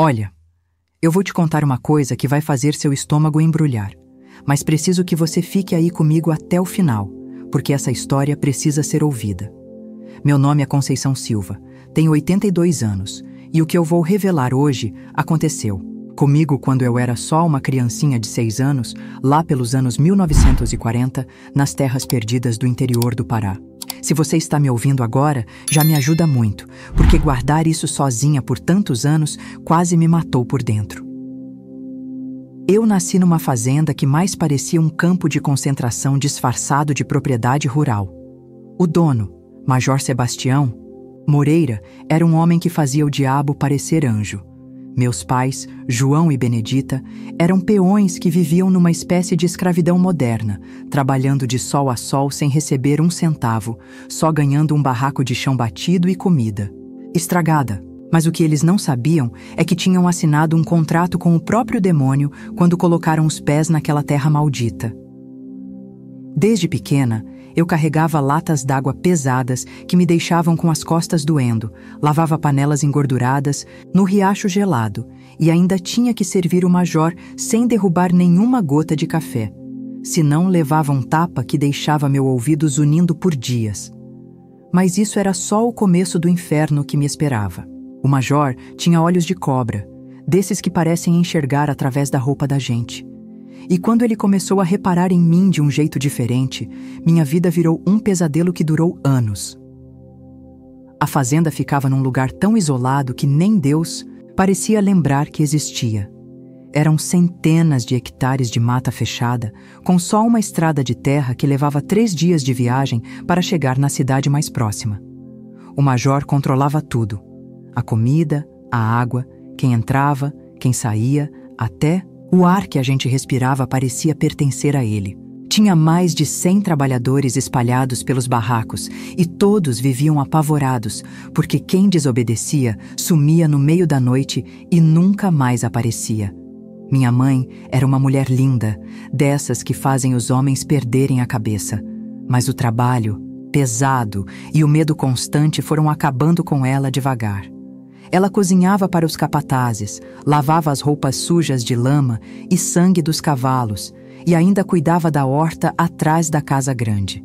Olha, eu vou te contar uma coisa que vai fazer seu estômago embrulhar, mas preciso que você fique aí comigo até o final, porque essa história precisa ser ouvida. Meu nome é Conceição Silva, tenho 82 anos, e o que eu vou revelar hoje aconteceu comigo quando eu era só uma criancinha de 6 anos, lá pelos anos 1940, nas terras perdidas do interior do Pará. Se você está me ouvindo agora, já me ajuda muito, porque guardar isso sozinha por tantos anos quase me matou por dentro. Eu nasci numa fazenda que mais parecia um campo de concentração disfarçado de propriedade rural. O dono, Major Sebastião Moreira, era um homem que fazia o diabo parecer anjo. Meus pais, João e Benedita, eram peões que viviam numa espécie de escravidão moderna, trabalhando de sol a sol sem receber um centavo, só ganhando um barraco de chão batido e comida estragada. Mas o que eles não sabiam é que tinham assinado um contrato com o próprio demônio quando colocaram os pés naquela terra maldita. Desde pequena, eu carregava latas d'água pesadas que me deixavam com as costas doendo, lavava panelas engorduradas no riacho gelado e ainda tinha que servir o major sem derrubar nenhuma gota de café. Senão levava um tapa que deixava meu ouvido zunindo por dias. Mas isso era só o começo do inferno que me esperava. O major tinha olhos de cobra, desses que parecem enxergar através da roupa da gente. E quando ele começou a reparar em mim de um jeito diferente, minha vida virou um pesadelo que durou anos. A fazenda ficava num lugar tão isolado que nem Deus parecia lembrar que existia. Eram centenas de hectares de mata fechada, com só uma estrada de terra que levava 3 dias de viagem para chegar na cidade mais próxima. O major controlava tudo: a comida, a água, quem entrava, quem saía, até o ar que a gente respirava parecia pertencer a ele. Tinha mais de 100 trabalhadores espalhados pelos barracos e todos viviam apavorados, porque quem desobedecia sumia no meio da noite e nunca mais aparecia. Minha mãe era uma mulher linda, dessas que fazem os homens perderem a cabeça. Mas o trabalho, pesado, e o medo constante foram acabando com ela devagar. Ela cozinhava para os capatazes, lavava as roupas sujas de lama e sangue dos cavalos e ainda cuidava da horta atrás da casa grande.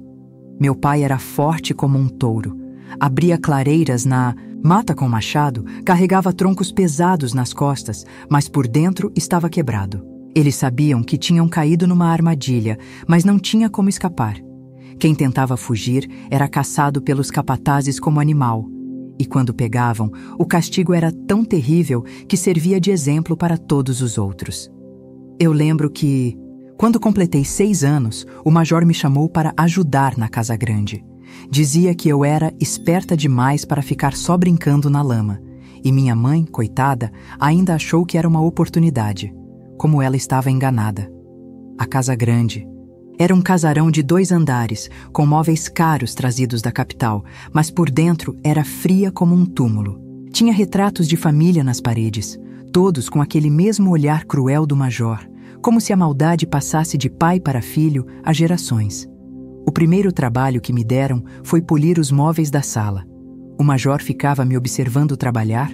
Meu pai era forte como um touro. Abria clareiras na mata com machado, carregava troncos pesados nas costas, mas por dentro estava quebrado. Eles sabiam que tinham caído numa armadilha, mas não tinha como escapar. Quem tentava fugir era caçado pelos capatazes como animal. E quando pegavam, o castigo era tão terrível que servia de exemplo para todos os outros. Eu lembro que, quando completei 6 anos, o major me chamou para ajudar na casa grande. Dizia que eu era esperta demais para ficar só brincando na lama. E minha mãe, coitada, ainda achou que era uma oportunidade. Como ela estava enganada. A casa grande era um casarão de 2 andares, com móveis caros trazidos da capital, mas por dentro era fria como um túmulo. Tinha retratos de família nas paredes, todos com aquele mesmo olhar cruel do major, como se a maldade passasse de pai para filho há gerações. O primeiro trabalho que me deram foi polir os móveis da sala. O major ficava me observando trabalhar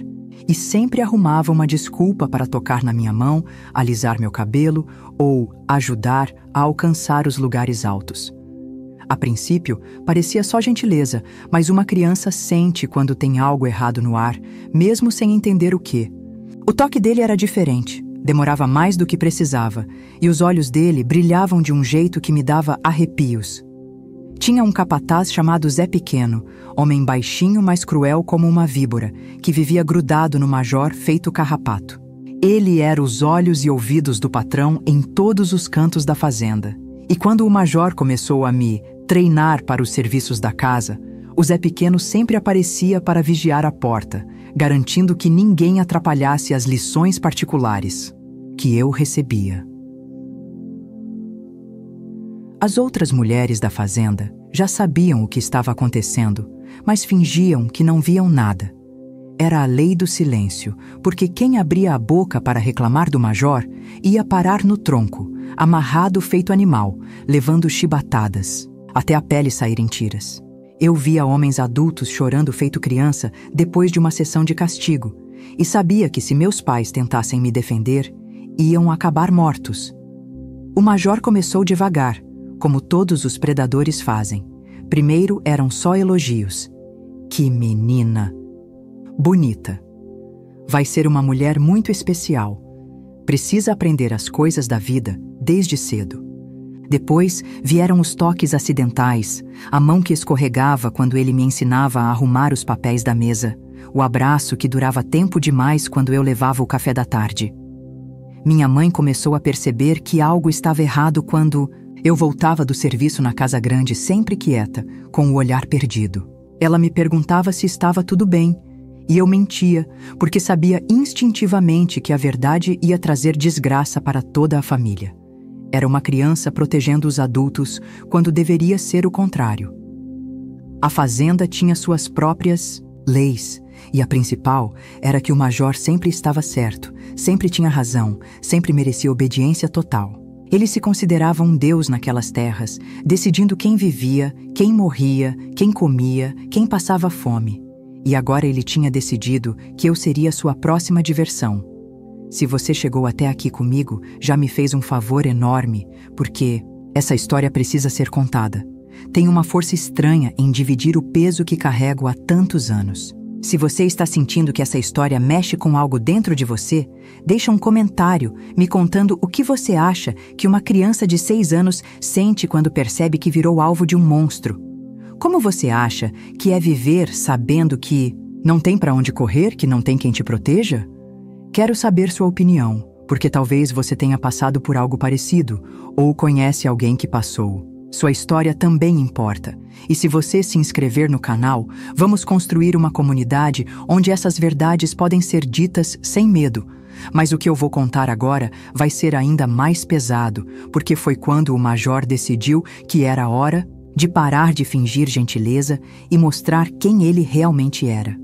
e sempre arrumava uma desculpa para tocar na minha mão, alisar meu cabelo ou ajudar a alcançar os lugares altos. A princípio, parecia só gentileza, mas uma criança sente quando tem algo errado no ar, mesmo sem entender o quê. O toque dele era diferente, demorava mais do que precisava, e os olhos dele brilhavam de um jeito que me dava arrepios. Tinha um capataz chamado Zé Pequeno, homem baixinho, mas cruel como uma víbora, que vivia grudado no major feito carrapato. Ele era os olhos e ouvidos do patrão em todos os cantos da fazenda. E quando o major começou a me treinar para os serviços da casa, o Zé Pequeno sempre aparecia para vigiar a porta, garantindo que ninguém atrapalhasse as lições particulares que eu recebia. As outras mulheres da fazenda já sabiam o que estava acontecendo, mas fingiam que não viam nada. Era a lei do silêncio, porque quem abria a boca para reclamar do major ia parar no tronco, amarrado feito animal, levando chibatadas, até a pele sair em tiras. Eu via homens adultos chorando feito criança depois de uma sessão de castigo, e sabia que se meus pais tentassem me defender, iam acabar mortos. O major começou devagar, como todos os predadores fazem. Primeiro eram só elogios. Que menina! Bonita. Vai ser uma mulher muito especial. Precisa aprender as coisas da vida desde cedo. Depois vieram os toques acidentais, a mão que escorregava quando ele me ensinava a arrumar os papéis da mesa, o abraço que durava tempo demais quando eu levava o café da tarde. Minha mãe começou a perceber que algo estava errado quando eu voltava do serviço na casa grande sempre quieta, com o olhar perdido. Ela me perguntava se estava tudo bem, e eu mentia, porque sabia instintivamente que a verdade ia trazer desgraça para toda a família. Era uma criança protegendo os adultos quando deveria ser o contrário. A fazenda tinha suas próprias leis, e a principal era que o major sempre estava certo, sempre tinha razão, sempre merecia obediência total. Ele se considerava um deus naquelas terras, decidindo quem vivia, quem morria, quem comia, quem passava fome. E agora ele tinha decidido que eu seria sua próxima diversão. Se você chegou até aqui comigo, já me fez um favor enorme, porque essa história precisa ser contada. Tem uma força estranha em dividir o peso que carrego há tantos anos. Se você está sentindo que essa história mexe com algo dentro de você, deixa um comentário me contando o que você acha que uma criança de 6 anos sente quando percebe que virou alvo de um monstro. Como você acha que é viver sabendo que não tem para onde correr, que não tem quem te proteja? Quero saber sua opinião, porque talvez você tenha passado por algo parecido ou conhece alguém que passou. Sua história também importa. E se você se inscrever no canal, vamos construir uma comunidade onde essas verdades podem ser ditas sem medo. Mas o que eu vou contar agora vai ser ainda mais pesado, porque foi quando o major decidiu que era hora de parar de fingir gentileza e mostrar quem ele realmente era.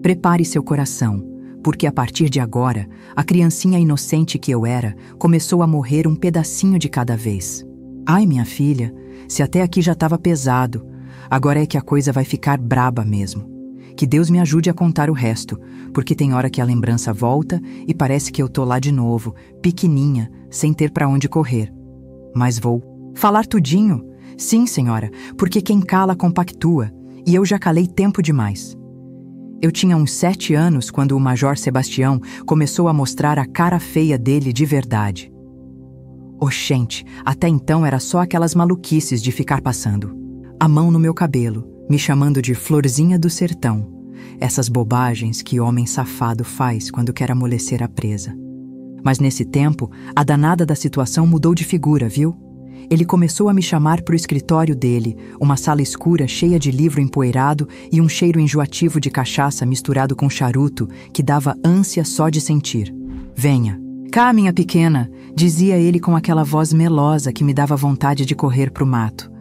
Prepare seu coração, porque a partir de agora, a criancinha inocente que eu era começou a morrer um pedacinho de cada vez. Ai, minha filha, se até aqui já estava pesado, agora é que a coisa vai ficar braba mesmo. Que Deus me ajude a contar o resto, porque tem hora que a lembrança volta e parece que eu tô lá de novo, pequeninha, sem ter para onde correr. Mas vou falar tudinho. Sim, senhora, porque quem cala compactua, e eu já calei tempo demais. Eu tinha uns 7 anos quando o Major Sebastião começou a mostrar a cara feia dele de verdade. Oxente, até então era só aquelas maluquices de ficar passando a mão no meu cabelo, me chamando de Florzinha do Sertão. Essas bobagens que homem safado faz quando quer amolecer a presa. Mas nesse tempo, a danada da situação mudou de figura, viu? Ele começou a me chamar para o escritório dele, uma sala escura cheia de livro empoeirado e um cheiro enjoativo de cachaça misturado com charuto que dava ânsia só de sentir. Venha. Cá, minha pequena, dizia ele com aquela voz melosa que me dava vontade de correr pro mato.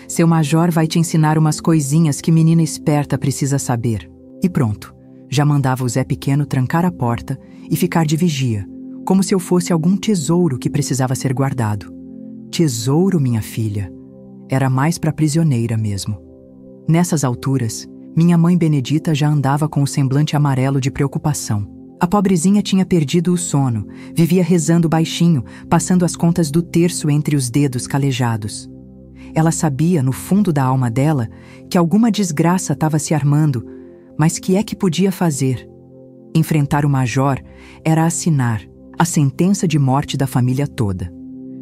Seu major vai te ensinar umas coisinhas que menina esperta precisa saber. E pronto, já mandava o Zé Pequeno trancar a porta e ficar de vigia, como se eu fosse algum tesouro que precisava ser guardado. Tesouro, minha filha. Era mais para prisioneira mesmo. Nessas alturas, minha mãe Benedita já andava com o semblante amarelo de preocupação. A pobrezinha tinha perdido o sono, vivia rezando baixinho, passando as contas do terço entre os dedos calejados. Ela sabia, no fundo da alma dela, que alguma desgraça estava se armando, mas que é que podia fazer? Enfrentar o major era assinar a sentença de morte da família toda.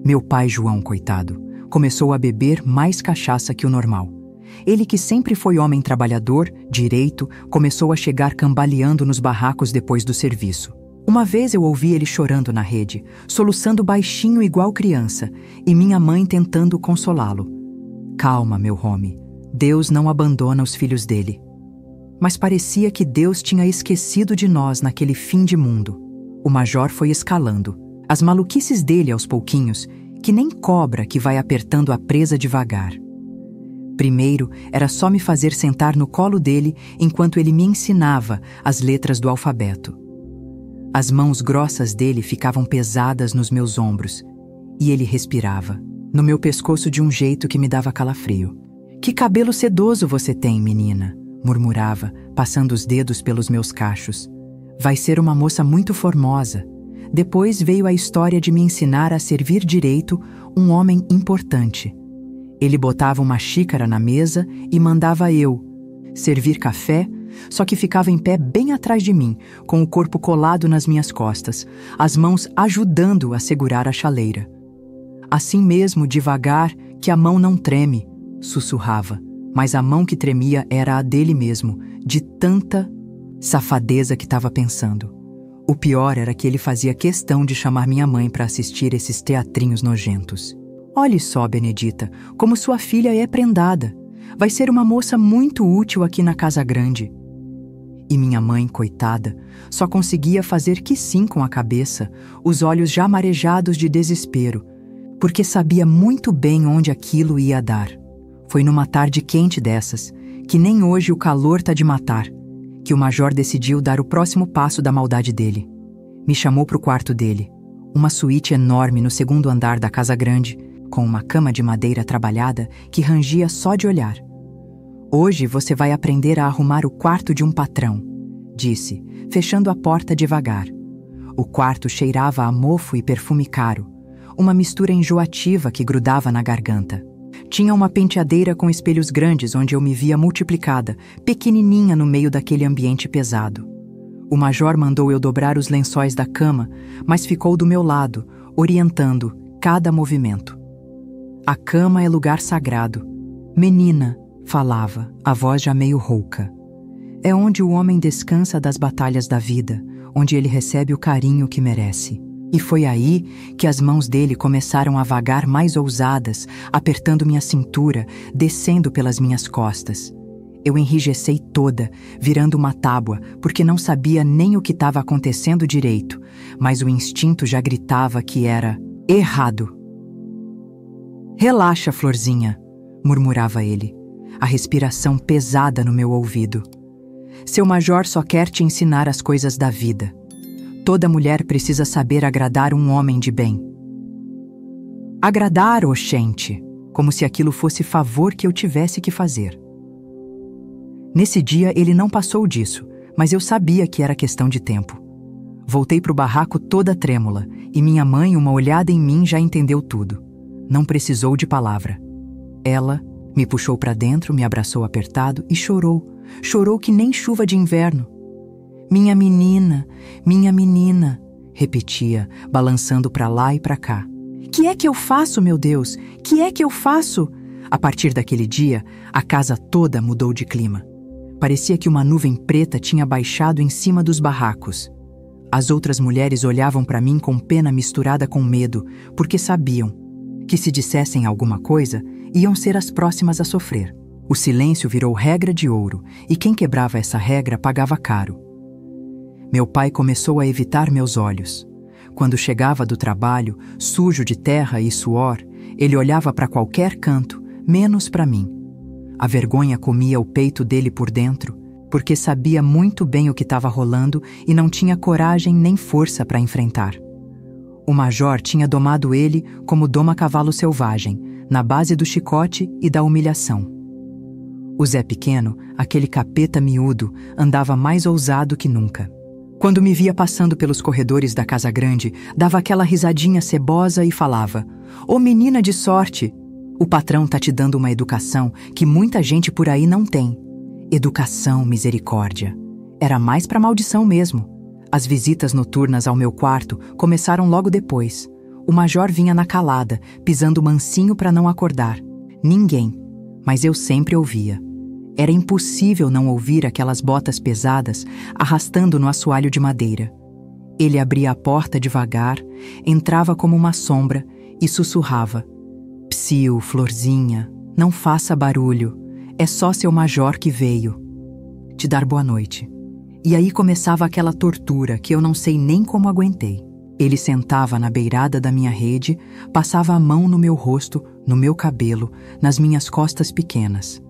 Meu pai João, coitado, começou a beber mais cachaça que o normal. Ele, que sempre foi homem trabalhador, direito, começou a chegar cambaleando nos barracos depois do serviço. Uma vez eu ouvi ele chorando na rede, soluçando baixinho igual criança, e minha mãe tentando consolá-lo. Calma, meu homem, Deus não abandona os filhos dele. Mas parecia que Deus tinha esquecido de nós naquele fim de mundo. O major foi escalando, as maluquices dele aos pouquinhos, que nem cobra que vai apertando a presa devagar. Primeiro, era só me fazer sentar no colo dele enquanto ele me ensinava as letras do alfabeto. As mãos grossas dele ficavam pesadas nos meus ombros, e ele respirava, no meu pescoço de um jeito que me dava calafrio. Que cabelo sedoso você tem, menina, murmurava, passando os dedos pelos meus cachos. Vai ser uma moça muito formosa. Depois veio a história de me ensinar a servir direito um homem importante. Ele botava uma xícara na mesa e mandava eu servir café, só que ficava em pé bem atrás de mim, com o corpo colado nas minhas costas, as mãos ajudando a segurar a chaleira. Assim mesmo, devagar, que a mão não treme, sussurrava, mas a mão que tremia era a dele mesmo, de tanta safadeza que estava pensando. O pior era que ele fazia questão de chamar minha mãe para assistir esses teatrinhos nojentos. Olhe só, Benedita, como sua filha é prendada. Vai ser uma moça muito útil aqui na casa grande. E minha mãe, coitada, só conseguia fazer que sim com a cabeça, os olhos já marejados de desespero, porque sabia muito bem onde aquilo ia dar. Foi numa tarde quente dessas, que nem hoje o calor tá de matar, que o major decidiu dar o próximo passo da maldade dele. Me chamou pro quarto dele, uma suíte enorme no segundo andar da casa grande, com uma cama de madeira trabalhada que rangia só de olhar. Hoje você vai aprender a arrumar o quarto de um patrão, disse, fechando a porta devagar. O quarto cheirava a mofo e perfume caro, uma mistura enjoativa que grudava na garganta. Tinha uma penteadeira com espelhos grandes onde eu me via multiplicada, pequenininha no meio daquele ambiente pesado. O major mandou eu dobrar os lençóis da cama, mas ficou do meu lado, orientando cada movimento. A cama é lugar sagrado. Menina, falava, a voz já meio rouca. É onde o homem descansa das batalhas da vida, onde ele recebe o carinho que merece. E foi aí que as mãos dele começaram a vagar mais ousadas, apertando minha cintura, descendo pelas minhas costas. Eu enrijecei toda, virando uma tábua, porque não sabia nem o que estava acontecendo direito, mas o instinto já gritava que era errado. Relaxa, Florzinha, murmurava ele, a respiração pesada no meu ouvido. Seu major só quer te ensinar as coisas da vida. Toda mulher precisa saber agradar um homem de bem. Agradar, oxente, como se aquilo fosse favor que eu tivesse que fazer. Nesse dia ele não passou disso, mas eu sabia que era questão de tempo. Voltei pro barraco toda trêmula, e minha mãe, uma olhada em mim, já entendeu tudo. Não precisou de palavra. Ela me puxou para dentro, me abraçou apertado e chorou. Chorou que nem chuva de inverno. Minha menina, repetia, balançando para lá e para cá. Que é que eu faço, meu Deus? Que é que eu faço? A partir daquele dia, a casa toda mudou de clima. Parecia que uma nuvem preta tinha baixado em cima dos barracos. As outras mulheres olhavam para mim com pena misturada com medo, porque sabiam que se dissessem alguma coisa, iam ser as próximas a sofrer. O silêncio virou regra de ouro, e quem quebrava essa regra pagava caro. Meu pai começou a evitar meus olhos. Quando chegava do trabalho, sujo de terra e suor, ele olhava para qualquer canto, menos para mim. A vergonha comia o peito dele por dentro, porque sabia muito bem o que estava rolando e não tinha coragem nem força para enfrentar. O major tinha domado ele como doma cavalo selvagem, na base do chicote e da humilhação. O Zé Pequeno, aquele capeta miúdo, andava mais ousado que nunca. Quando me via passando pelos corredores da casa grande, dava aquela risadinha cebosa e falava: "Ô menina de sorte, o patrão tá te dando uma educação que muita gente por aí não tem." Educação, misericórdia. Era mais pra maldição mesmo. As visitas noturnas ao meu quarto começaram logo depois. O major vinha na calada, pisando mansinho para não acordar. Ninguém, mas eu sempre ouvia. Era impossível não ouvir aquelas botas pesadas arrastando no assoalho de madeira. Ele abria a porta devagar, entrava como uma sombra e sussurrava: "Psiu, Florzinha, não faça barulho, é só seu major que veio te dar boa noite." E aí começava aquela tortura que eu não sei nem como aguentei. Ele sentava na beirada da minha rede, passava a mão no meu rosto, no meu cabelo, nas minhas costas pequenas.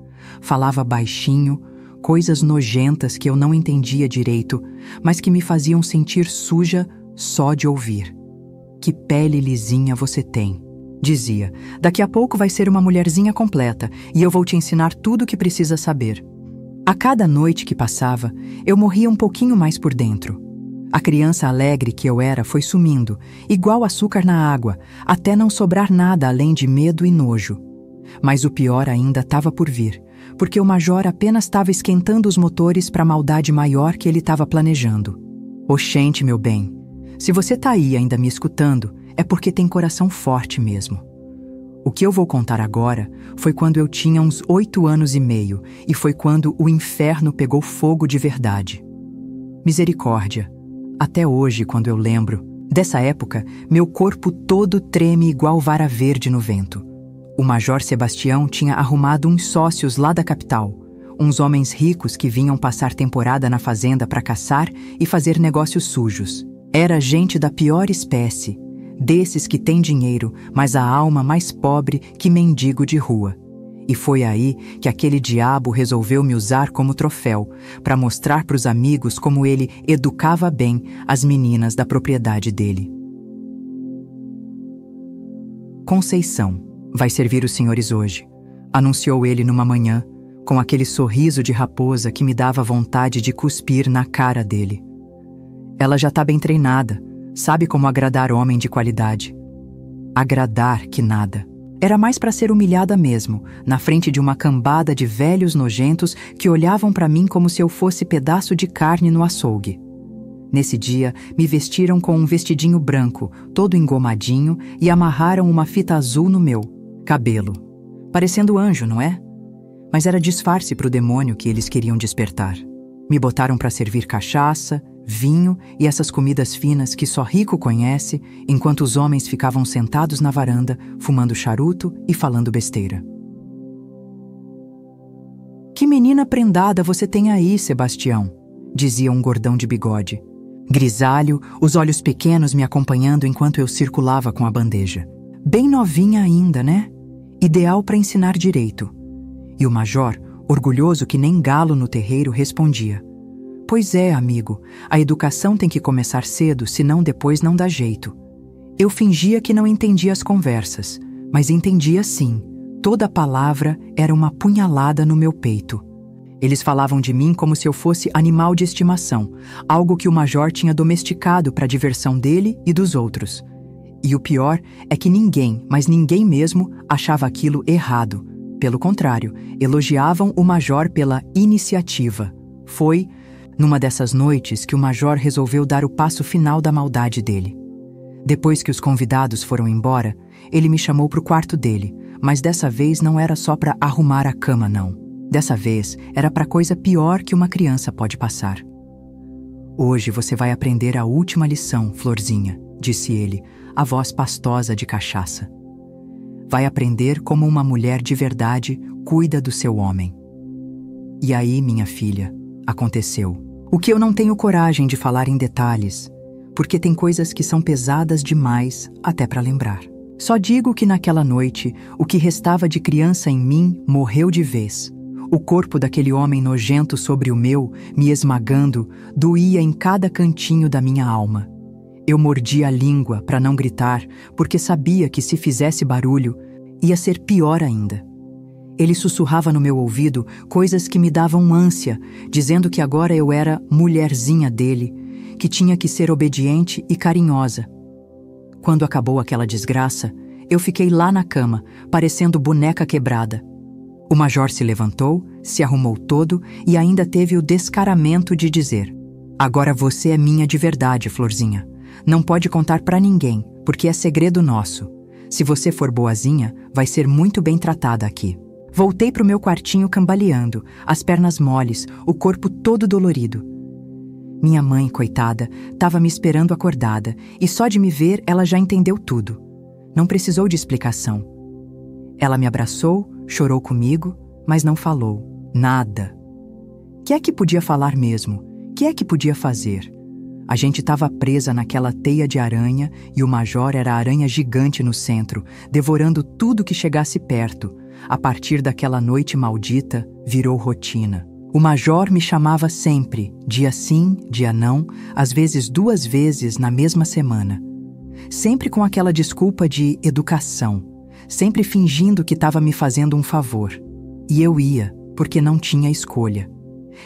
Falava baixinho, coisas nojentas que eu não entendia direito, mas que me faziam sentir suja só de ouvir. "Que pele lisinha você tem", dizia. "Daqui a pouco vai ser uma mulherzinha completa e eu vou te ensinar tudo o que precisa saber." A cada noite que passava, eu morria um pouquinho mais por dentro. A criança alegre que eu era foi sumindo, igual açúcar na água, até não sobrar nada além de medo e nojo. Mas o pior ainda estava por vir, porque o major apenas estava esquentando os motores para a maldade maior que ele estava planejando. Oxente, meu bem, se você tá aí ainda me escutando, é porque tem coração forte mesmo. O que eu vou contar agora foi quando eu tinha uns 8 anos e meio, e foi quando o inferno pegou fogo de verdade. Misericórdia. Até hoje, quando eu lembro dessa época, meu corpo todo treme igual vara verde no vento. O Major Sebastião tinha arrumado uns sócios lá da capital, uns homens ricos que vinham passar temporada na fazenda para caçar e fazer negócios sujos. Era gente da pior espécie, desses que têm dinheiro, mas a alma mais pobre que mendigo de rua. E foi aí que aquele diabo resolveu me usar como troféu, para mostrar para os amigos como ele educava bem as meninas da propriedade dele. Conceição, vai servir os senhores hoje, anunciou ele numa manhã, com aquele sorriso de raposa que me dava vontade de cuspir na cara dele. Ela já tá bem treinada, sabe como agradar homem de qualidade. Agradar que nada. Era mais para ser humilhada mesmo, na frente de uma cambada de velhos nojentos que olhavam para mim como se eu fosse pedaço de carne no açougue. Nesse dia, me vestiram com um vestidinho branco, todo engomadinho, e amarraram uma fita azul no meu cabelo. Parecendo anjo, não é? Mas era disfarce para o demônio que eles queriam despertar. Me botaram para servir cachaça, vinho e essas comidas finas que só rico conhece, enquanto os homens ficavam sentados na varanda, fumando charuto e falando besteira. "Que menina prendada você tem aí, Sebastião", dizia um gordão de bigode. Grisalho, os olhos pequenos me acompanhando enquanto eu circulava com a bandeja. Bem novinha ainda, né? Ideal para ensinar direito. E o major, orgulhoso que nem galo no terreiro, respondia: "Pois é, amigo, a educação tem que começar cedo, senão depois não dá jeito." Eu fingia que não entendia as conversas, mas entendia sim. Toda palavra era uma punhalada no meu peito. Eles falavam de mim como se eu fosse animal de estimação, algo que o major tinha domesticado para a diversão dele e dos outros. E o pior é que ninguém, mas ninguém mesmo, achava aquilo errado. Pelo contrário, elogiavam o major pela iniciativa. Foi numa dessas noites que o major resolveu dar o passo final da maldade dele. Depois que os convidados foram embora, ele me chamou para o quarto dele, mas dessa vez não era só para arrumar a cama, não. Dessa vez era para coisa pior que uma criança pode passar. "Hoje você vai aprender a última lição, Florzinha", disse ele, a voz pastosa de cachaça. "Vai aprender como uma mulher de verdade cuida do seu homem." E aí, minha filha, aconteceu. O que eu não tenho coragem de falar em detalhes, porque tem coisas que são pesadas demais até para lembrar. Só digo que naquela noite, o que restava de criança em mim morreu de vez. O corpo daquele homem nojento sobre o meu, me esmagando, doía em cada cantinho da minha alma. Eu mordia a língua para não gritar, porque sabia que se fizesse barulho, ia ser pior ainda. Ele sussurrava no meu ouvido coisas que me davam ânsia, dizendo que agora eu era mulherzinha dele, que tinha que ser obediente e carinhosa. Quando acabou aquela desgraça, eu fiquei lá na cama, parecendo boneca quebrada. O major se levantou, se arrumou todo e ainda teve o descaramento de dizer: "Agora você é minha de verdade, Florzinha. Não pode contar pra ninguém, porque é segredo nosso. Se você for boazinha, vai ser muito bem tratada aqui." Voltei pro meu quartinho cambaleando, as pernas moles, o corpo todo dolorido. Minha mãe, coitada, estava me esperando acordada, e só de me ver ela já entendeu tudo. Não precisou de explicação. Ela me abraçou, chorou comigo, mas não falou nada. Que é que podia falar mesmo? Que é que podia fazer? A gente estava presa naquela teia de aranha e o major era a aranha gigante no centro, devorando tudo que chegasse perto. A partir daquela noite maldita, virou rotina. O major me chamava sempre, dia sim, dia não, às vezes 2 vezes na mesma semana. Sempre com aquela desculpa de educação, sempre fingindo que estava me fazendo um favor. E eu ia, porque não tinha escolha.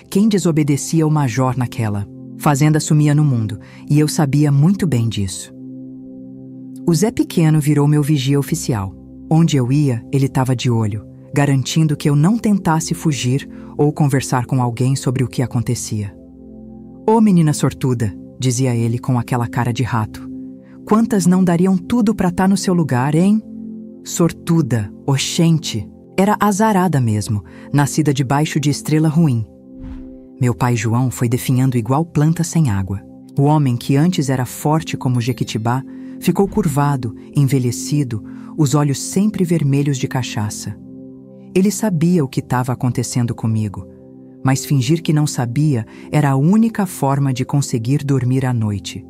Quem desobedecia o major naquela? Fazenda sumia no mundo, e eu sabia muito bem disso. O Zé Pequeno virou meu vigia oficial. Onde eu ia, ele estava de olho, garantindo que eu não tentasse fugir ou conversar com alguém sobre o que acontecia. "Ô menina sortuda", dizia ele com aquela cara de rato. "Quantas não dariam tudo para estar no seu lugar, hein?" Sortuda, oxente, era azarada mesmo, nascida debaixo de estrela ruim. Meu pai João foi definhando igual planta sem água. O homem que antes era forte como Jequitibá ficou curvado, envelhecido, os olhos sempre vermelhos de cachaça. Ele sabia o que estava acontecendo comigo, mas fingir que não sabia era a única forma de conseguir dormir à noite.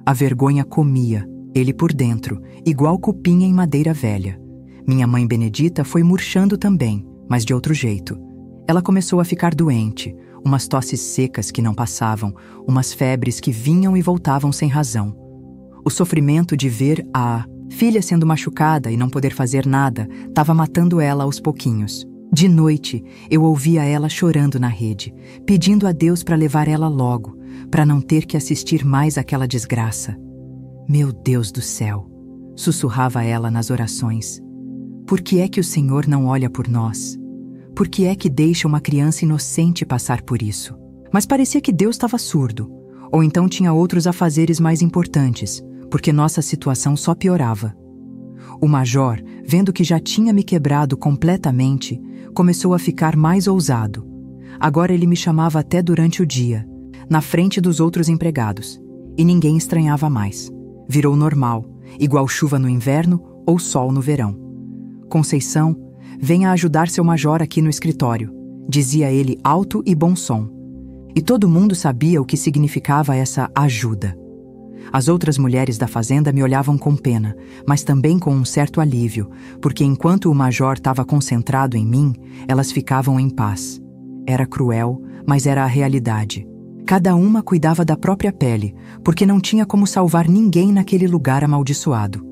A vergonha comia, ele por dentro, igual cupim em madeira velha. Minha mãe Benedita foi murchando também, mas de outro jeito. Ela começou a ficar doente, umas tosses secas que não passavam, umas febres que vinham e voltavam sem razão. O sofrimento de ver a filha sendo machucada e não poder fazer nada estava matando ela aos pouquinhos. De noite, eu ouvia ela chorando na rede, pedindo a Deus para levar ela logo, para não ter que assistir mais àquela desgraça. "Meu Deus do céu", sussurrava ela nas orações. "Por que é que o Senhor não olha por nós? Por que é que deixa uma criança inocente passar por isso?" Mas parecia que Deus estava surdo, ou então tinha outros afazeres mais importantes, porque nossa situação só piorava. O major, vendo que já tinha me quebrado completamente, começou a ficar mais ousado. Agora ele me chamava até durante o dia, na frente dos outros empregados, e ninguém estranhava mais. Virou normal, igual chuva no inverno ou sol no verão. "Conceição, venha ajudar seu major aqui no escritório", dizia ele alto e bom som. E todo mundo sabia o que significava essa ajuda. As outras mulheres da fazenda me olhavam com pena, mas também com um certo alívio, porque enquanto o major estava concentrado em mim, elas ficavam em paz. Era cruel, mas era a realidade. Cada uma cuidava da própria pele, porque não tinha como salvar ninguém naquele lugar amaldiçoado.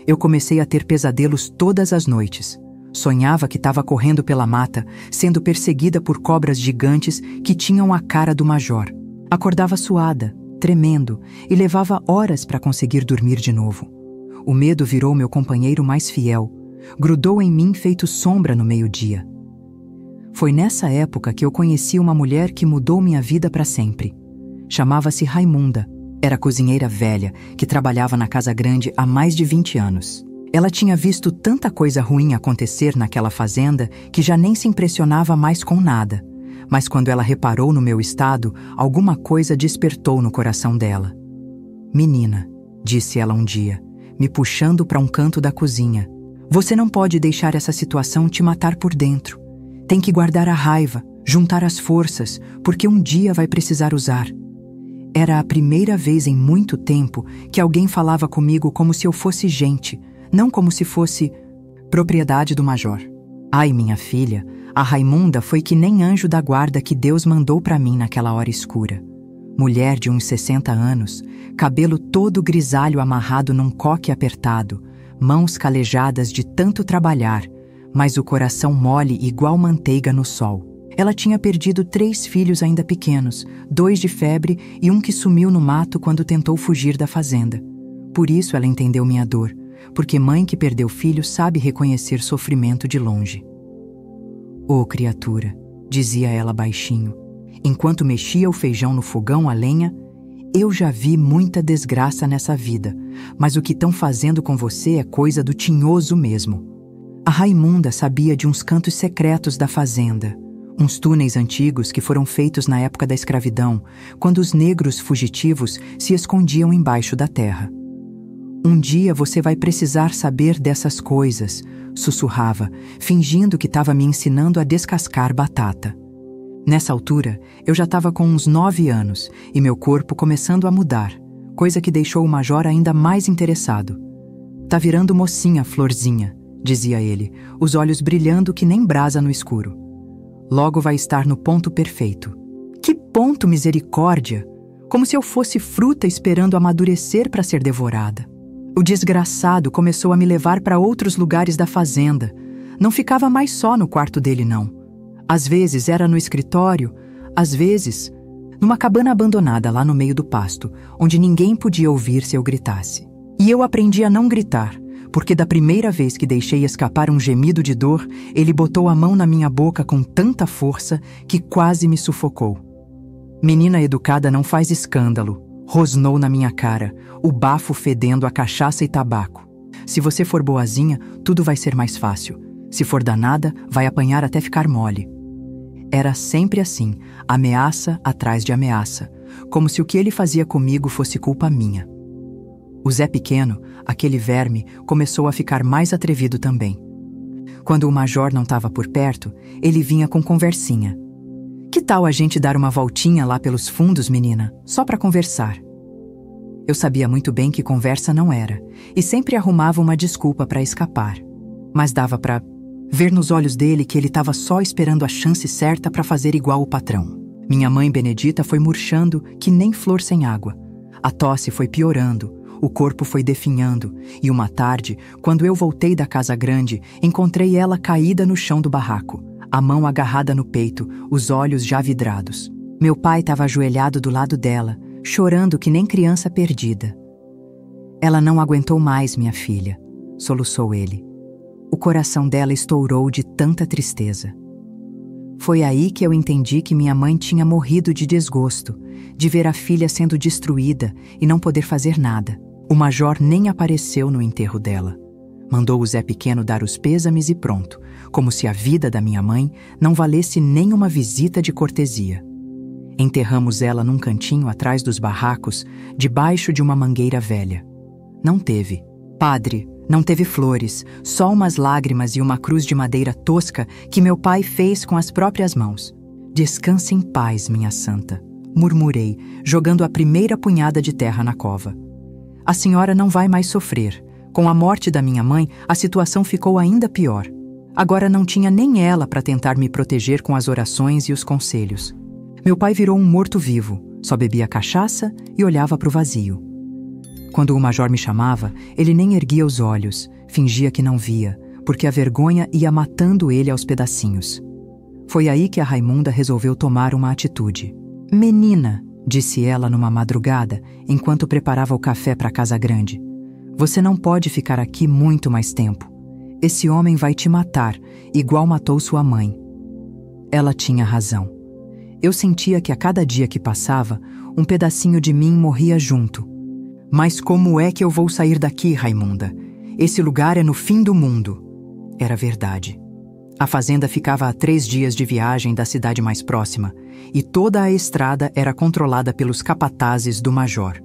Eu comecei a ter pesadelos todas as noites. Sonhava que estava correndo pela mata, sendo perseguida por cobras gigantes que tinham a cara do major. Acordava suada, tremendo, e levava horas para conseguir dormir de novo. O medo virou meu companheiro mais fiel, grudou em mim feito sombra no meio-dia. Foi nessa época que eu conheci uma mulher que mudou minha vida para sempre. Chamava-se Raimunda. Era cozinheira velha, que trabalhava na casa grande há mais de 20 anos. Ela tinha visto tanta coisa ruim acontecer naquela fazenda que já nem se impressionava mais com nada. Mas quando ela reparou no meu estado, alguma coisa despertou no coração dela. "Menina", disse ela um dia, me puxando para um canto da cozinha, "você não pode deixar essa situação te matar por dentro. Tem que guardar a raiva, juntar as forças, porque um dia vai precisar usar." Era a primeira vez em muito tempo que alguém falava comigo como se eu fosse gente, não como se fosse propriedade do major. Ai, minha filha, a Raimunda foi que nem anjo da guarda que Deus mandou para mim naquela hora escura. Mulher de uns 60 anos, cabelo todo grisalho amarrado num coque apertado, mãos calejadas de tanto trabalhar, mas o coração mole igual manteiga no sol. Ela tinha perdido 3 filhos ainda pequenos, 2 de febre e um que sumiu no mato quando tentou fugir da fazenda. Por isso ela entendeu minha dor, porque mãe que perdeu filho sabe reconhecer sofrimento de longe. "Ô, criatura", dizia ela baixinho, enquanto mexia o feijão no fogão a lenha, "eu já vi muita desgraça nessa vida, mas o que estão fazendo com você é coisa do tinhoso mesmo." A Raimunda sabia de uns cantos secretos da fazenda, uns túneis antigos que foram feitos na época da escravidão, quando os negros fugitivos se escondiam embaixo da terra. "Um dia você vai precisar saber dessas coisas", sussurrava, fingindo que estava me ensinando a descascar batata. Nessa altura, eu já estava com uns 9 anos e meu corpo começando a mudar, coisa que deixou o major ainda mais interessado. "Tá virando mocinha, florzinha", dizia ele, os olhos brilhando que nem brasa no escuro. "Logo vai estar no ponto perfeito." Que ponto, misericórdia! Como se eu fosse fruta esperando amadurecer para ser devorada. O desgraçado começou a me levar para outros lugares da fazenda. Não ficava mais só no quarto dele, não. Às vezes era no escritório, às vezes numa cabana abandonada lá no meio do pasto, onde ninguém podia ouvir se eu gritasse. E eu aprendi a não gritar, porque da primeira vez que deixei escapar um gemido de dor, ele botou a mão na minha boca com tanta força que quase me sufocou. Menina educada não faz escândalo, rosnou na minha cara, o bafo fedendo a cachaça e tabaco. Se você for boazinha, tudo vai ser mais fácil. Se for danada, vai apanhar até ficar mole. Era sempre assim, ameaça atrás de ameaça, como se o que ele fazia comigo fosse culpa minha. O Zé Pequeno, aquele verme, começou a ficar mais atrevido também. Quando o major não estava por perto, ele vinha com conversinha. Que tal a gente dar uma voltinha lá pelos fundos, menina? Só para conversar. Eu sabia muito bem que conversa não era, e sempre arrumava uma desculpa para escapar. Mas dava para ver nos olhos dele que ele estava só esperando a chance certa para fazer igual o patrão. Minha mãe Benedita foi murchando que nem flor sem água. A tosse foi piorando, o corpo foi definhando, e uma tarde, quando eu voltei da casa grande, encontrei ela caída no chão do barraco, a mão agarrada no peito, os olhos já vidrados. Meu pai estava ajoelhado do lado dela, chorando que nem criança perdida. Ela não aguentou mais, minha filha, soluçou ele. O coração dela estourou de tanta tristeza. Foi aí que eu entendi que minha mãe tinha morrido de desgosto, de ver a filha sendo destruída e não poder fazer nada. O major nem apareceu no enterro dela. Mandou o Zé Pequeno dar os pêsames e pronto, como se a vida da minha mãe não valesse nem uma visita de cortesia. Enterramos ela num cantinho atrás dos barracos, debaixo de uma mangueira velha. Não teve padre, não teve flores, só umas lágrimas e uma cruz de madeira tosca que meu pai fez com as próprias mãos. Descanse em paz, minha santa, murmurei, jogando a primeira punhada de terra na cova. A senhora não vai mais sofrer. Com a morte da minha mãe, a situação ficou ainda pior. Agora não tinha nem ela para tentar me proteger com as orações e os conselhos. Meu pai virou um morto-vivo, só bebia cachaça e olhava para o vazio. Quando o major me chamava, ele nem erguia os olhos, fingia que não via, porque a vergonha ia matando ele aos pedacinhos. Foi aí que a Raimunda resolveu tomar uma atitude. "Menina", disse ela numa madrugada, enquanto preparava o café para a casa grande, "você não pode ficar aqui muito mais tempo. Esse homem vai te matar, igual matou sua mãe." Ela tinha razão. Eu sentia que a cada dia que passava, um pedacinho de mim morria junto. "Mas como é que eu vou sair daqui, Raimunda? Esse lugar é no fim do mundo." Era verdade. A fazenda ficava a 3 dias de viagem da cidade mais próxima, e toda a estrada era controlada pelos capatazes do major.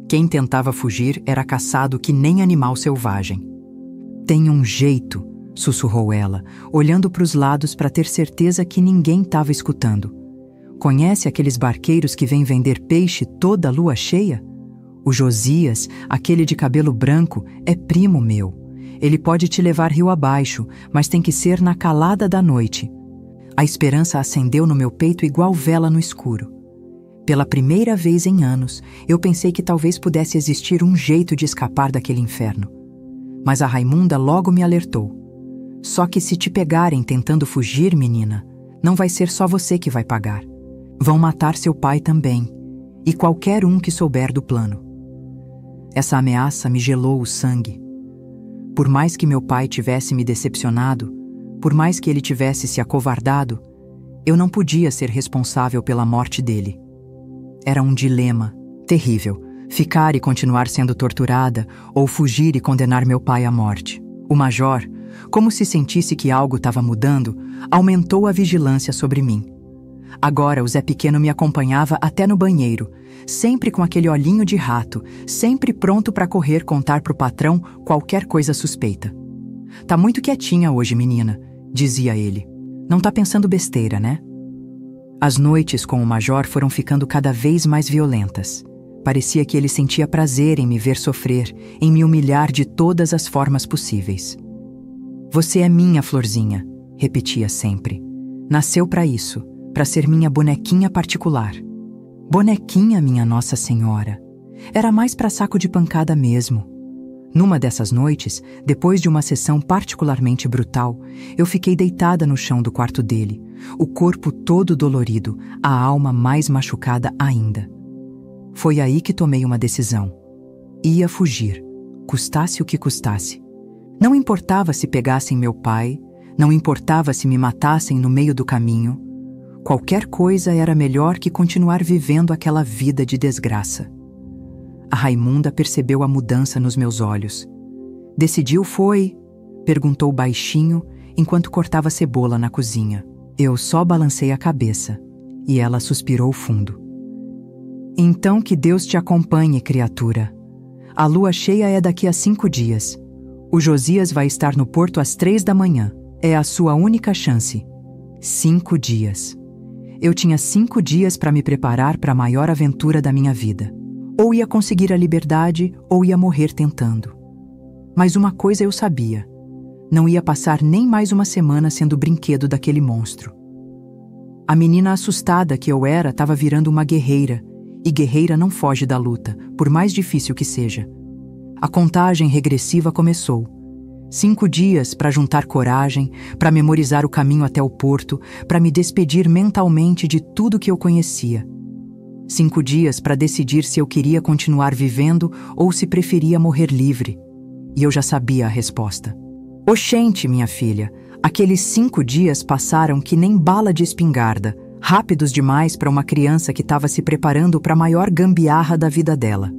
Quem tentava fugir era caçado que nem animal selvagem. "Tem um jeito", sussurrou ela, olhando para os lados para ter certeza que ninguém estava escutando. "Conhece aqueles barqueiros que vêm vender peixe toda a lua cheia? O Josias, aquele de cabelo branco, é primo meu. Ele pode te levar rio abaixo, mas tem que ser na calada da noite." A esperança acendeu no meu peito igual vela no escuro. Pela primeira vez em anos, eu pensei que talvez pudesse existir um jeito de escapar daquele inferno. Mas a Raimunda logo me alertou. "Só que se te pegarem tentando fugir, menina, não vai ser só você que vai pagar. Vão matar seu pai também, e qualquer um que souber do plano." Essa ameaça me gelou o sangue. Por mais que meu pai tivesse me decepcionado, por mais que ele tivesse se acovardado, eu não podia ser responsável pela morte dele. Era um dilema terrível, ficar e continuar sendo torturada ou fugir e condenar meu pai à morte. O major, como se sentisse que algo estava mudando, aumentou a vigilância sobre mim. Agora o Zé Pequeno me acompanhava até no banheiro, sempre com aquele olhinho de rato, sempre pronto para correr contar pro patrão qualquer coisa suspeita. "Tá muito quietinha hoje, menina", dizia ele. "Não tá pensando besteira, né?" As noites com o major foram ficando cada vez mais violentas. Parecia que ele sentia prazer em me ver sofrer, em me humilhar de todas as formas possíveis. "Você é minha florzinha", repetia sempre. "Nasceu para isso, para ser minha bonequinha particular." Bonequinha, minha Nossa Senhora. Era mais para saco de pancada mesmo. Numa dessas noites, depois de uma sessão particularmente brutal, eu fiquei deitada no chão do quarto dele, o corpo todo dolorido, a alma mais machucada ainda. Foi aí que tomei uma decisão. Ia fugir, custasse o que custasse. Não importava se pegassem meu pai, não importava se me matassem no meio do caminho. Qualquer coisa era melhor que continuar vivendo aquela vida de desgraça. A Raimunda percebeu a mudança nos meus olhos. Decidiu foi? Perguntou baixinho, enquanto cortava cebola na cozinha. Eu só balancei a cabeça, e ela suspirou fundo. Então que Deus te acompanhe, criatura. A lua cheia é daqui a 5 dias. O Josias vai estar no porto às 3 da manhã. É a sua única chance. 5 dias. Eu tinha 5 dias para me preparar para a maior aventura da minha vida. Ou ia conseguir a liberdade, ou ia morrer tentando. Mas uma coisa eu sabia. Não ia passar nem mais uma semana sendo brinquedo daquele monstro. A menina assustada que eu era estava virando uma guerreira, e guerreira não foge da luta, por mais difícil que seja. A contagem regressiva começou. 5 dias para juntar coragem, para memorizar o caminho até o porto, para me despedir mentalmente de tudo que eu conhecia. 5 dias para decidir se eu queria continuar vivendo ou se preferia morrer livre. E eu já sabia a resposta. Oxente, minha filha, aqueles 5 dias passaram que nem bala de espingarda, rápidos demais para uma criança que estava se preparando para a maior gambiarra da vida dela.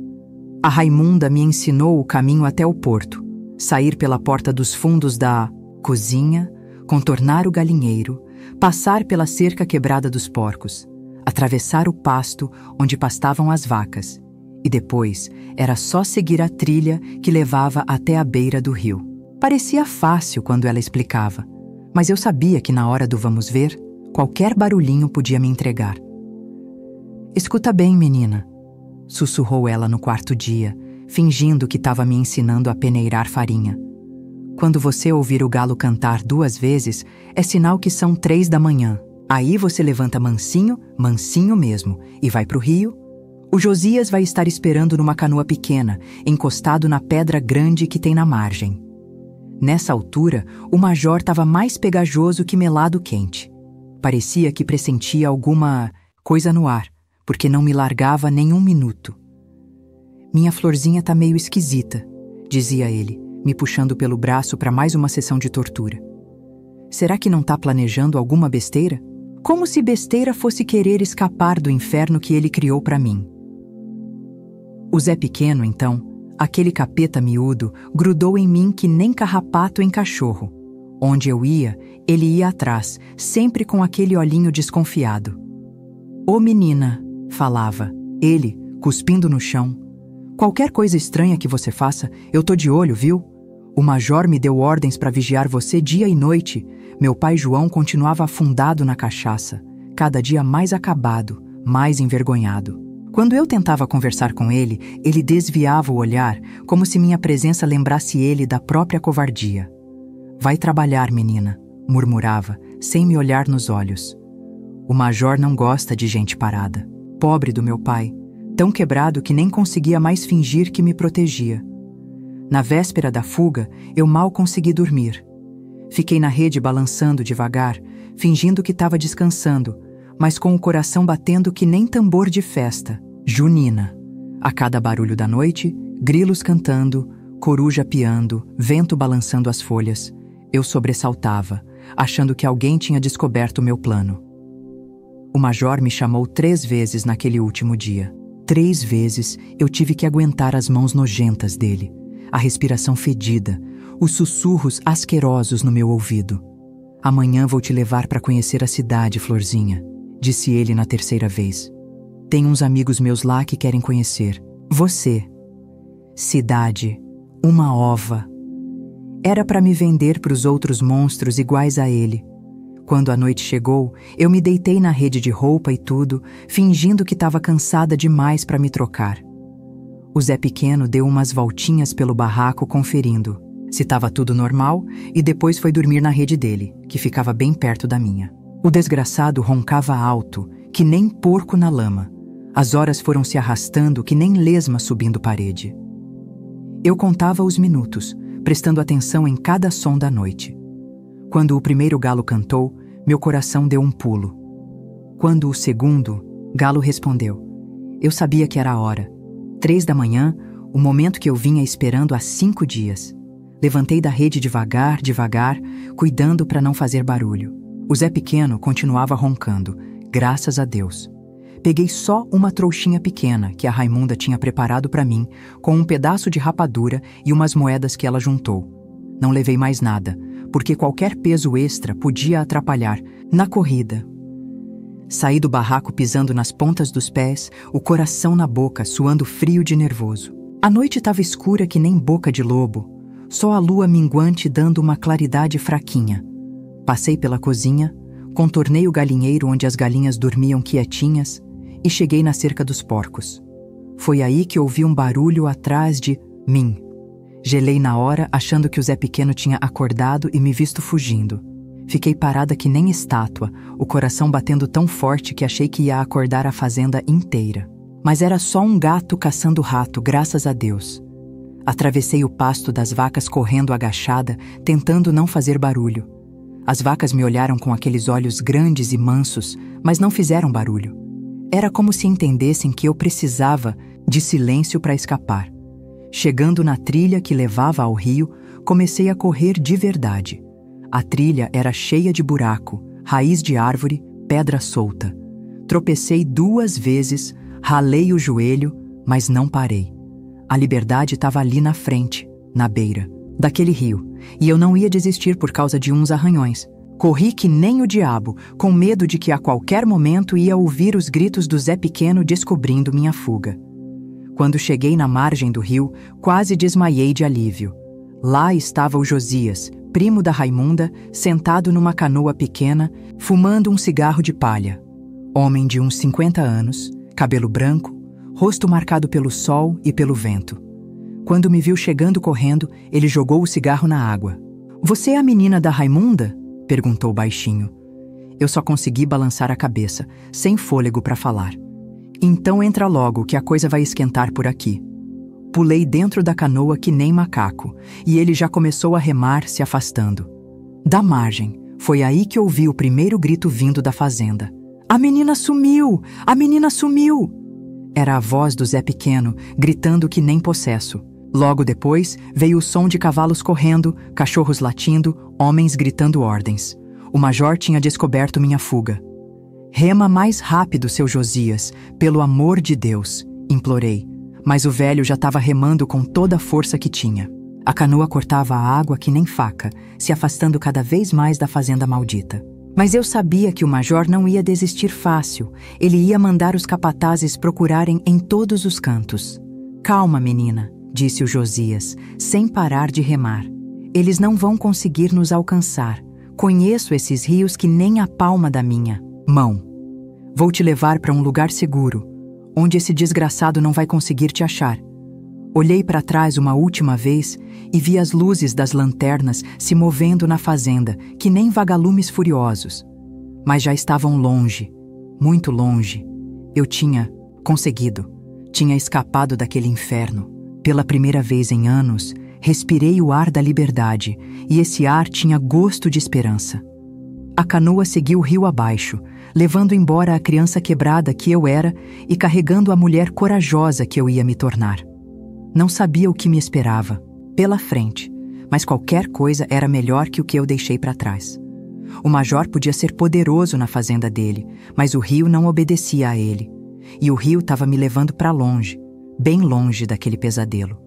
A Raimunda me ensinou o caminho até o porto, sair pela porta dos fundos da cozinha, contornar o galinheiro, passar pela cerca quebrada dos porcos, atravessar o pasto onde pastavam as vacas, e depois era só seguir a trilha que levava até a beira do rio. Parecia fácil quando ela explicava, mas eu sabia que na hora do vamos ver, qualquer barulhinho podia me entregar. Escuta bem, menina, sussurrou ela no 4º dia, fingindo que estava me ensinando a peneirar farinha. Quando você ouvir o galo cantar 2 vezes, é sinal que são 3 da manhã. Aí você levanta mansinho, mansinho mesmo, e vai pro rio. O Josias vai estar esperando numa canoa pequena, encostado na pedra grande que tem na margem. Nessa altura, o major estava mais pegajoso que melado quente. Parecia que pressentia alguma coisa no ar, porque não me largava nem 1 minuto. Minha florzinha tá meio esquisita, dizia ele, me puxando pelo braço para mais uma sessão de tortura. Será que não tá planejando alguma besteira? Como se besteira fosse querer escapar do inferno que ele criou para mim. O Zé Pequeno, então, aquele capeta miúdo, grudou em mim que nem carrapato em cachorro. Onde eu ia, ele ia atrás, sempre com aquele olhinho desconfiado. Ô menina, falava, ele, cuspindo no chão. Qualquer coisa estranha que você faça, eu tô de olho, viu? O major me deu ordens para vigiar você dia e noite. Meu pai João continuava afundado na cachaça, cada dia mais acabado, mais envergonhado. Quando eu tentava conversar com ele, ele desviava o olhar, como se minha presença lembrasse ele da própria covardia. Vai trabalhar, menina, murmurava, sem me olhar nos olhos. O major não gosta de gente parada. Pobre do meu pai, tão quebrado que nem conseguia mais fingir que me protegia. Na véspera da fuga, eu mal consegui dormir. Fiquei na rede balançando devagar, fingindo que estava descansando, mas com o coração batendo que nem tambor de festa, junina. A cada barulho da noite, grilos cantando, coruja piando, vento balançando as folhas, eu sobressaltava, achando que alguém tinha descoberto o meu plano. O major me chamou 3 vezes naquele último dia. 3 vezes eu tive que aguentar as mãos nojentas dele, a respiração fedida, os sussurros asquerosos no meu ouvido. Amanhã vou te levar para conhecer a cidade, Florzinha, disse ele na 3ª vez. Tem uns amigos meus lá que querem conhecer. Você. Cidade. Uma ova. Era para me vender para os outros monstros iguais a ele. Quando a noite chegou, eu me deitei na rede de roupa e tudo, fingindo que estava cansada demais para me trocar. O Zé Pequeno deu umas voltinhas pelo barraco conferindo se estava tudo normal e depois foi dormir na rede dele, que ficava bem perto da minha. O desgraçado roncava alto, que nem porco na lama. As horas foram se arrastando que nem lesma subindo parede. Eu contava os minutos, prestando atenção em cada som da noite. Quando o primeiro galo cantou, Meu coração deu um pulo. Quando o segundo, Galo respondeu. Eu sabia que era a hora. 3 da manhã, o momento que eu vinha esperando há 5 dias. Levantei da rede devagar, cuidando para não fazer barulho. O Zé Pequeno continuava roncando, graças a Deus. Peguei só uma trouxinha pequena que a Raimunda tinha preparado para mim, com um pedaço de rapadura e umas moedas que ela juntou. Não levei mais nada, porque qualquer peso extra podia atrapalhar na corrida. Saí do barraco pisando nas pontas dos pés, o coração na boca, suando frio de nervoso. A noite estava escura que nem boca de lobo, só a lua minguante dando uma claridade fraquinha. Passei pela cozinha, contornei o galinheiro onde as galinhas dormiam quietinhas e cheguei na cerca dos porcos. Foi aí que ouvi um barulho atrás de mim. Gelei na hora, achando que o Zé Pequeno tinha acordado e me visto fugindo. Fiquei parada que nem estátua, o coração batendo tão forte que achei que ia acordar a fazenda inteira. Mas era só um gato caçando rato, graças a Deus. Atravessei o pasto das vacas correndo agachada, tentando não fazer barulho. As vacas me olharam com aqueles olhos grandes e mansos, mas não fizeram barulho. Era como se entendessem que eu precisava de silêncio para escapar. Chegando na trilha que levava ao rio, comecei a correr de verdade. A trilha era cheia de buraco, raiz de árvore, pedra solta. Tropecei 2 vezes, ralei o joelho, mas não parei. A liberdade estava ali na frente, na beira daquele rio, e eu não ia desistir por causa de uns arranhões. Corri que nem o diabo, com medo de que a qualquer momento ia ouvir os gritos do Zé Pequeno descobrindo minha fuga. Quando cheguei na margem do rio, quase desmaiei de alívio. Lá estava o Josias, primo da Raimunda, sentado numa canoa pequena, fumando um cigarro de palha. Homem de uns 50 anos, cabelo branco, rosto marcado pelo sol e pelo vento. Quando me viu chegando correndo, ele jogou o cigarro na água. "Você é a menina da Raimunda?" perguntou baixinho. Eu só consegui balançar a cabeça, sem fôlego para falar. "Então entra logo, que a coisa vai esquentar por aqui." Pulei dentro da canoa que nem macaco, e ele já começou a remar, se afastando. Da margem, foi aí que ouvi o primeiro grito vindo da fazenda. "A menina sumiu! A menina sumiu!" Era a voz do Zé Pequeno, gritando que nem possesso. Logo depois, veio o som de cavalos correndo, cachorros latindo, homens gritando ordens. O major tinha descoberto minha fuga. "Rema mais rápido, seu Josias, pelo amor de Deus", implorei. Mas o velho já estava remando com toda a força que tinha. A canoa cortava a água que nem faca, se afastando cada vez mais da fazenda maldita. Mas eu sabia que o major não ia desistir fácil. Ele ia mandar os capatazes procurarem em todos os cantos. "Calma, menina", disse o Josias, sem parar de remar. "Eles não vão conseguir nos alcançar. Conheço esses rios que nem a palma da minha mão. Vou te levar para um lugar seguro, onde esse desgraçado não vai conseguir te achar." Olhei para trás uma última vez e vi as luzes das lanternas se movendo na fazenda, que nem vagalumes furiosos. Mas já estavam longe, muito longe. Eu tinha conseguido, tinha escapado daquele inferno. Pela primeira vez em anos, respirei o ar da liberdade, e esse ar tinha gosto de esperança. A canoa seguiu rio abaixo, levando embora a criança quebrada que eu era e carregando a mulher corajosa que eu ia me tornar. Não sabia o que me esperava pela frente, mas qualquer coisa era melhor que o que eu deixei para trás. O major podia ser poderoso na fazenda dele, mas o rio não obedecia a ele. E o rio estava me levando para longe, bem longe daquele pesadelo.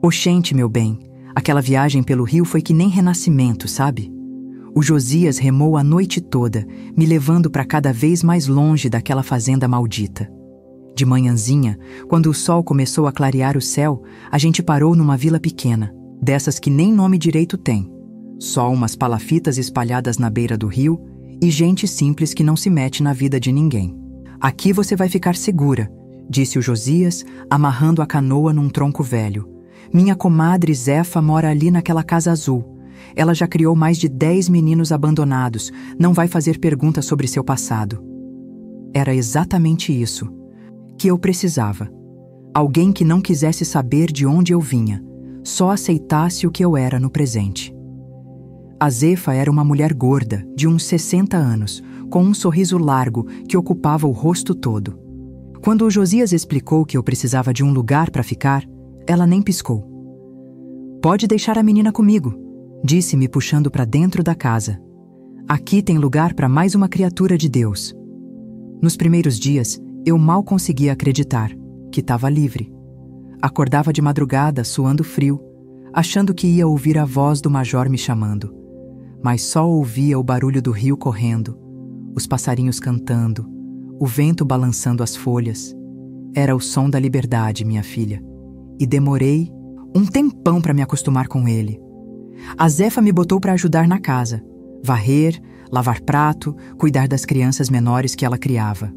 Oxente, meu bem, aquela viagem pelo rio foi que nem renascimento, sabe? O Josias remou a noite toda, me levando para cada vez mais longe daquela fazenda maldita. De manhãzinha, quando o sol começou a clarear o céu, a gente parou numa vila pequena, dessas que nem nome direito tem. Só umas palafitas espalhadas na beira do rio e gente simples que não se mete na vida de ninguém. "Aqui você vai ficar segura", disse o Josias, amarrando a canoa num tronco velho. "Minha comadre Zefa mora ali naquela casa azul. Ela já criou mais de 10 meninos abandonados, não vai fazer perguntas sobre seu passado." Era exatamente isso que eu precisava. Alguém que não quisesse saber de onde eu vinha, só aceitasse o que eu era no presente. A Zefa era uma mulher gorda, de uns 60 anos, com um sorriso largo que ocupava o rosto todo. Quando o Josias explicou que eu precisava de um lugar para ficar, ela nem piscou. "Pode deixar a menina comigo", disse-me puxando para dentro da casa. "Aqui tem lugar para mais uma criatura de Deus." Nos primeiros dias, eu mal conseguia acreditar que estava livre. Acordava de madrugada, suando frio, achando que ia ouvir a voz do major me chamando. Mas só ouvia o barulho do rio correndo, os passarinhos cantando, o vento balançando as folhas. Era o som da liberdade, minha filha. E demorei um tempão para me acostumar com ele. A Zefa me botou para ajudar na casa, varrer, lavar prato, cuidar das crianças menores que ela criava.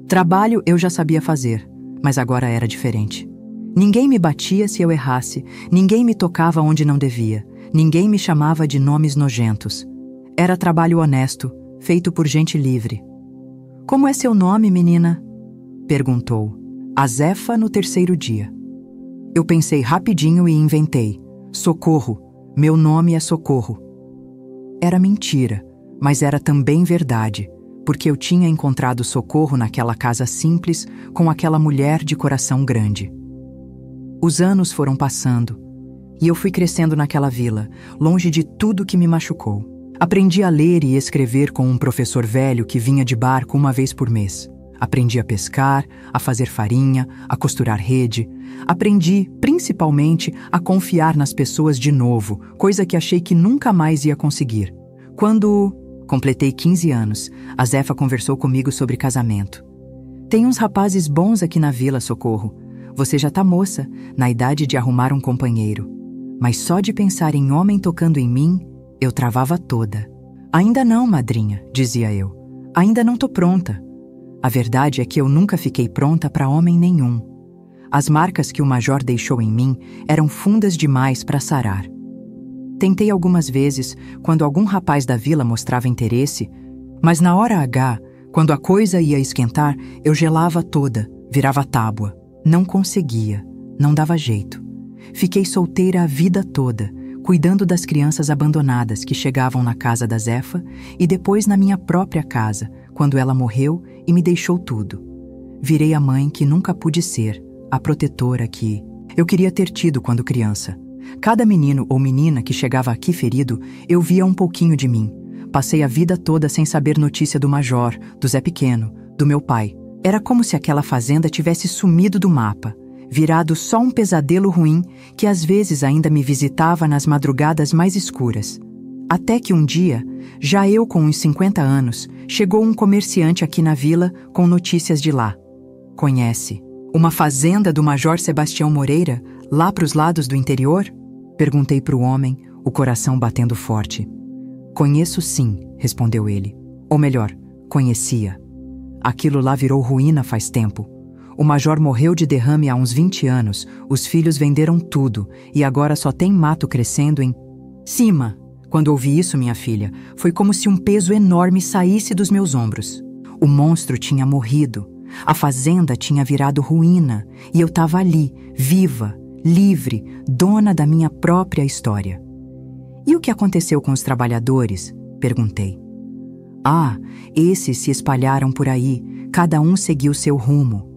Trabalho eu já sabia fazer, mas agora era diferente. Ninguém me batia se eu errasse, ninguém me tocava onde não devia, ninguém me chamava de nomes nojentos. Era trabalho honesto, feito por gente livre. "Como é seu nome, menina?" perguntou. A Zefa no terceiro dia. Eu pensei rapidinho e inventei. "Socorro, meu nome é Socorro." Era mentira, mas era também verdade, porque eu tinha encontrado socorro naquela casa simples com aquela mulher de coração grande. Os anos foram passando e eu fui crescendo naquela vila, longe de tudo que me machucou. Aprendi a ler e escrever com um professor velho que vinha de barco uma vez por mês. Aprendi a pescar, a fazer farinha, a costurar rede. Aprendi, principalmente, a confiar nas pessoas de novo, coisa que achei que nunca mais ia conseguir. Quando completei 15 anos, a Zefa conversou comigo sobre casamento. "Tem uns rapazes bons aqui na vila, Socorro. Você já tá moça, na idade de arrumar um companheiro." Mas só de pensar em homem tocando em mim, eu travava toda. "Ainda não, madrinha", dizia eu. "Ainda não tô pronta." A verdade é que eu nunca fiquei pronta para homem nenhum. As marcas que o major deixou em mim eram fundas demais para sarar. Tentei algumas vezes, quando algum rapaz da vila mostrava interesse, mas na hora H, quando a coisa ia esquentar, eu gelava toda, virava tábua. Não conseguia, não dava jeito. Fiquei solteira a vida toda, cuidando das crianças abandonadas que chegavam na casa da Zefa e depois na minha própria casa, quando ela morreu e me deixou tudo. Virei a mãe que nunca pude ser, a protetora que eu queria ter tido quando criança. Cada menino ou menina que chegava aqui ferido, eu via um pouquinho de mim. Passei a vida toda sem saber notícia do major, do Zé Pequeno, do meu pai. Era como se aquela fazenda tivesse sumido do mapa, virado só um pesadelo ruim que às vezes ainda me visitava nas madrugadas mais escuras. Até que um dia, já eu com uns 50 anos, chegou um comerciante aqui na vila com notícias de lá. "Conhece uma fazenda do Major Sebastião Moreira, lá para os lados do interior?" Perguntei para o homem, o coração batendo forte. "Conheço sim", respondeu ele. Ou melhor, conhecia. Aquilo lá virou ruína faz tempo. O major morreu de derrame há uns 20 anos, os filhos venderam tudo e agora só tem mato crescendo em cima. Quando ouvi isso, minha filha, foi como se um peso enorme saísse dos meus ombros. O monstro tinha morrido, a fazenda tinha virado ruína e eu estava ali, viva, livre, dona da minha própria história. "E o que aconteceu com os trabalhadores?" perguntei. "Ah, esses se espalharam por aí, cada um seguiu seu rumo.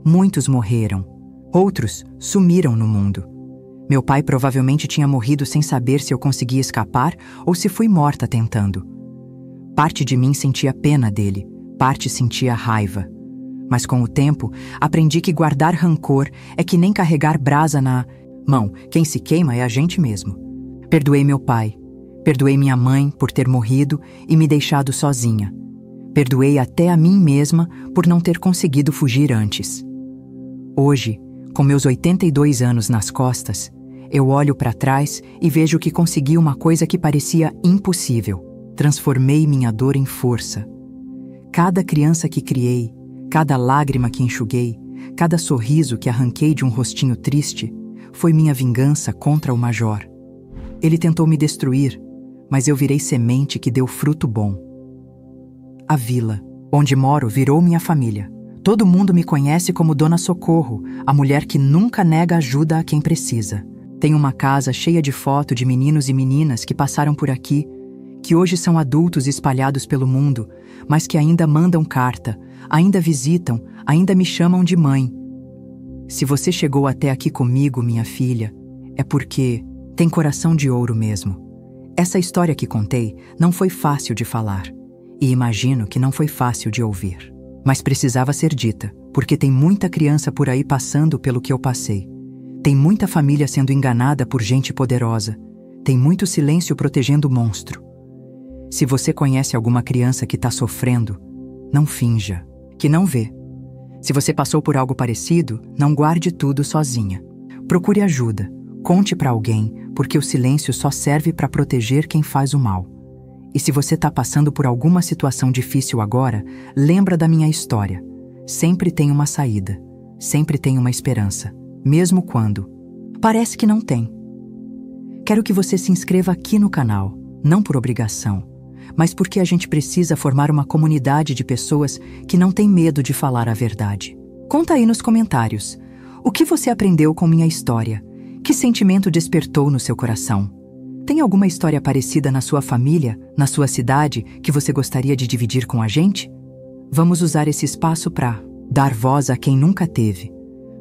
Muitos morreram, outros sumiram no mundo. Meu pai provavelmente tinha morrido sem saber se eu conseguia escapar ou se fui morta tentando. Parte de mim sentia pena dele, parte sentia raiva. Mas com o tempo, aprendi que guardar rancor é que nem carregar brasa na mão. Quem se queima é a gente mesmo. Perdoei meu pai. Perdoei minha mãe por ter morrido e me deixado sozinha. Perdoei até a mim mesma por não ter conseguido fugir antes. Hoje, com meus 82 anos nas costas, eu olho para trás e vejo que consegui uma coisa que parecia impossível. Transformei minha dor em força. Cada criança que criei, cada lágrima que enxuguei, cada sorriso que arranquei de um rostinho triste, foi minha vingança contra o major. Ele tentou me destruir, mas eu virei semente que deu fruto bom. A vila, onde moro, virou minha família. Todo mundo me conhece como Dona Socorro, a mulher que nunca nega ajuda a quem precisa. Tenho uma casa cheia de fotos de meninos e meninas que passaram por aqui, que hoje são adultos espalhados pelo mundo, mas que ainda mandam carta, ainda visitam, ainda me chamam de mãe. Se você chegou até aqui comigo, minha filha, é porque tem coração de ouro mesmo. Essa história que contei não foi fácil de falar, e imagino que não foi fácil de ouvir. Mas precisava ser dita, porque tem muita criança por aí passando pelo que eu passei. Tem muita família sendo enganada por gente poderosa. Tem muito silêncio protegendo o monstro. Se você conhece alguma criança que está sofrendo, não finja que não vê. Se você passou por algo parecido, não guarde tudo sozinha. Procure ajuda, conte para alguém, porque o silêncio só serve para proteger quem faz o mal. E se você está passando por alguma situação difícil agora, lembra da minha história. Sempre tem uma saída, sempre tem uma esperança, mesmo quando parece que não tem. Quero que você se inscreva aqui no canal, não por obrigação, mas porque a gente precisa formar uma comunidade de pessoas que não tem medo de falar a verdade. Conta aí nos comentários, o que você aprendeu com minha história? Que sentimento despertou no seu coração? Tem alguma história parecida na sua família, na sua cidade, que você gostaria de dividir com a gente? Vamos usar esse espaço para dar voz a quem nunca teve,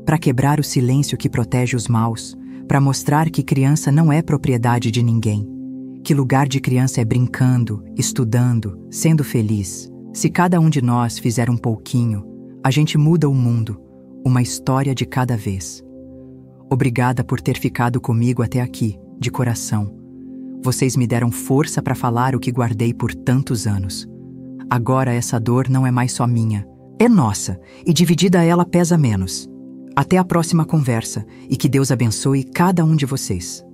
para quebrar o silêncio que protege os maus, para mostrar que criança não é propriedade de ninguém, que lugar de criança é brincando, estudando, sendo feliz. Se cada um de nós fizer um pouquinho, a gente muda o mundo, uma história de cada vez. Obrigada por ter ficado comigo até aqui, de coração. Vocês me deram força para falar o que guardei por tantos anos. Agora essa dor não é mais só minha, é nossa, e dividida ela pesa menos. Até a próxima conversa, e que Deus abençoe cada um de vocês.